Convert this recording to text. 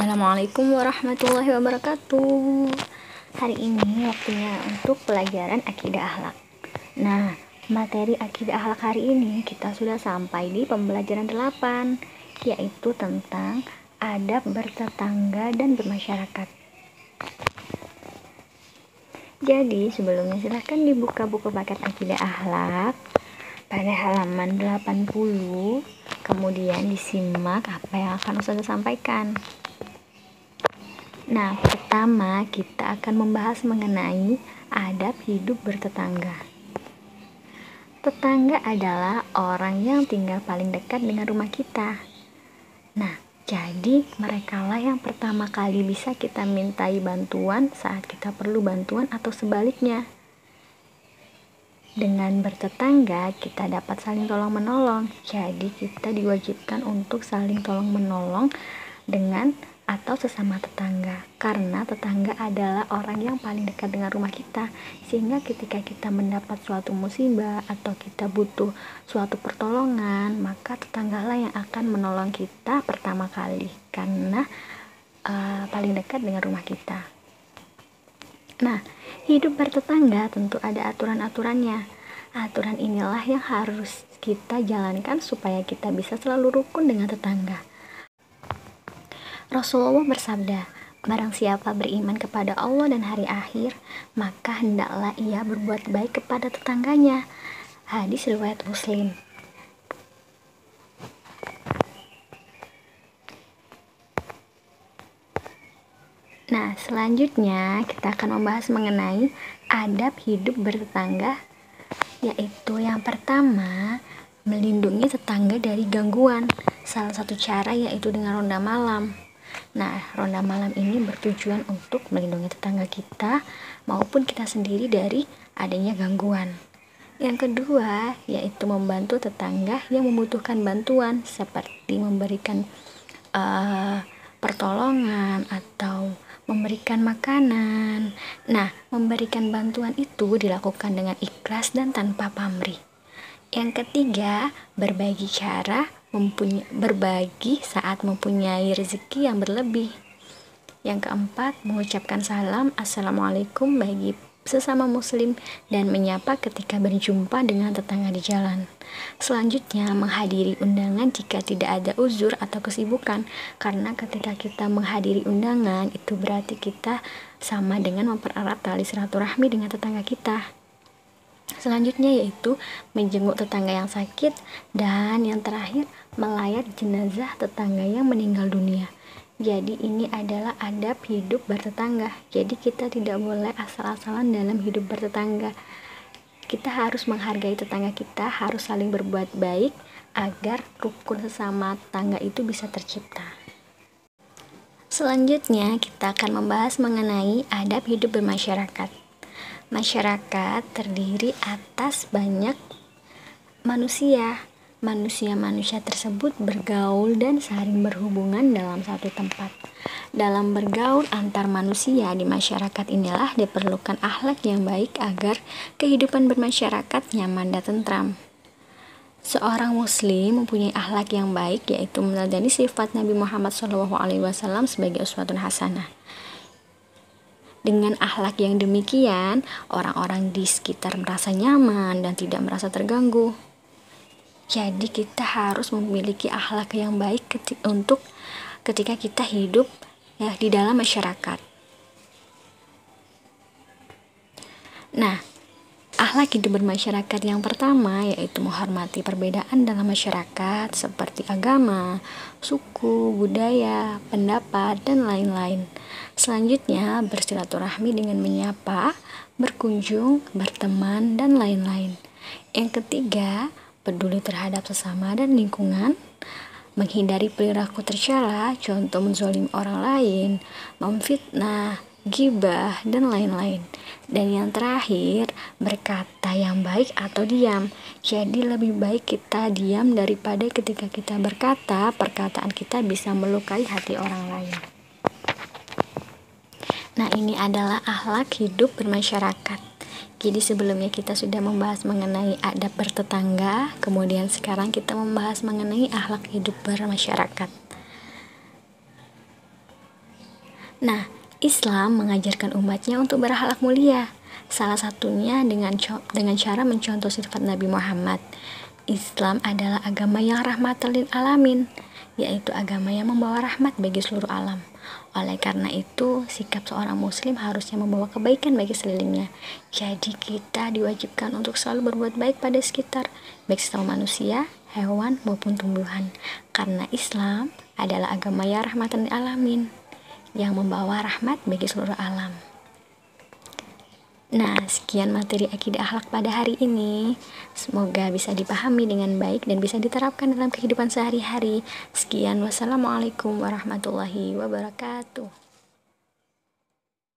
Assalamualaikum warahmatullahi wabarakatuh. Hari ini waktunya untuk pelajaran akidah akhlak. Nah, materi akidah akhlak hari ini kita sudah sampai di pembelajaran 8, yaitu tentang adab bertetangga dan bermasyarakat. Jadi, sebelumnya silahkan dibuka buku paket akidah akhlak pada halaman 80, kemudian disimak apa yang akan Ustazah sampaikan. Nah, pertama kita akan membahas mengenai adab hidup bertetangga. Tetangga adalah orang yang tinggal paling dekat dengan rumah kita. Nah, jadi merekalah yang pertama kali bisa kita mintai bantuan saat kita perlu bantuan atau sebaliknya. Dengan bertetangga, kita dapat saling tolong-menolong. Jadi, kita diwajibkan untuk saling tolong-menolong dengan atau sesama tetangga, karena tetangga adalah orang yang paling dekat dengan rumah kita, sehingga ketika kita mendapat suatu musibah atau kita butuh suatu pertolongan, maka tetanggalah yang akan menolong kita pertama kali, karena paling dekat dengan rumah kita. Nah, hidup bertetangga tentu ada aturan-aturannya. Aturan inilah yang harus kita jalankan supaya kita bisa selalu rukun dengan tetangga. Rasulullah bersabda, barang siapa beriman kepada Allah dan hari akhir, maka hendaklah ia berbuat baik kepada tetangganya. Hadis riwayat Muslim. Nah, selanjutnya kita akan membahas mengenai adab hidup bertetangga, yaitu yang pertama, melindungi tetangga dari gangguan. Salah satu cara yaitu dengan ronda malam. Nah, ronda malam ini bertujuan untuk melindungi tetangga kita maupun kita sendiri dari adanya gangguan. Yang kedua, yaitu membantu tetangga yang membutuhkan bantuan seperti memberikan pertolongan atau memberikan makanan. Nah, memberikan bantuan itu dilakukan dengan ikhlas dan tanpa pamrih. Yang ketiga, berbagi saat mempunyai rezeki yang berlebih. Yang keempat, mengucapkan salam assalamualaikum bagi sesama muslim dan menyapa ketika berjumpa dengan tetangga di jalan. Selanjutnya, menghadiri undangan jika tidak ada uzur atau kesibukan, karena ketika kita menghadiri undangan itu berarti kita sama dengan mempererat tali silaturahmi dengan tetangga kita. Selanjutnya yaitu menjenguk tetangga yang sakit, dan yang terakhir melayat jenazah tetangga yang meninggal dunia. Jadi ini adalah adab hidup bertetangga. Jadi kita tidak boleh asal-asalan dalam hidup bertetangga. Kita harus menghargai tetangga kita, harus saling berbuat baik agar rukun sesama tetangga itu bisa tercipta. Selanjutnya kita akan membahas mengenai adab hidup bermasyarakat. Masyarakat terdiri atas banyak manusia. Manusia-manusia tersebut bergaul dan saling berhubungan dalam satu tempat. Dalam bergaul antar manusia di masyarakat inilah diperlukan akhlak yang baik agar kehidupan bermasyarakat nyaman dan tentram. Seorang muslim mempunyai akhlak yang baik, yaitu meneladani sifat Nabi Muhammad SAW sebagai uswatun hasanah. Dengan akhlak yang demikian, orang-orang di sekitar merasa nyaman dan tidak merasa terganggu. Jadi kita harus memiliki akhlak yang baik ketika kita hidup di dalam masyarakat. Nah, akhlak hidup bermasyarakat yang pertama yaitu menghormati perbedaan dalam masyarakat seperti agama, suku, budaya, pendapat, dan lain-lain. Selanjutnya, bersilaturahmi dengan menyapa, berkunjung, berteman, dan lain-lain. Yang ketiga, peduli terhadap sesama dan lingkungan, menghindari perilaku tercela, contoh menzolim orang lain, memfitnah, ghibah, dan lain-lain. Dan yang terakhir, berkata yang baik atau diam. Jadi lebih baik kita diam daripada ketika kita berkata, perkataan kita bisa melukai hati orang lain. Nah, ini adalah akhlak hidup bermasyarakat. Jadi sebelumnya kita sudah membahas mengenai adab bertetangga, kemudian sekarang kita membahas mengenai akhlak hidup bermasyarakat. Nah, Islam mengajarkan umatnya untuk berakhlak mulia. Salah satunya dengan cara mencontoh sifat Nabi Muhammad. Islam adalah agama yang rahmatan lil alamin, yaitu agama yang membawa rahmat bagi seluruh alam. Oleh karena itu, sikap seorang muslim harusnya membawa kebaikan bagi sekelilingnya. Jadi kita diwajibkan untuk selalu berbuat baik pada sekitar, baik sesama manusia, hewan, maupun tumbuhan. Karena Islam adalah agama yang rahmatan lil alamin, yang membawa rahmat bagi seluruh alam. Nah, sekian materi akidah akhlak pada hari ini. Semoga bisa dipahami dengan baik dan bisa diterapkan dalam kehidupan sehari-hari. Sekian, wassalamualaikum warahmatullahi wabarakatuh.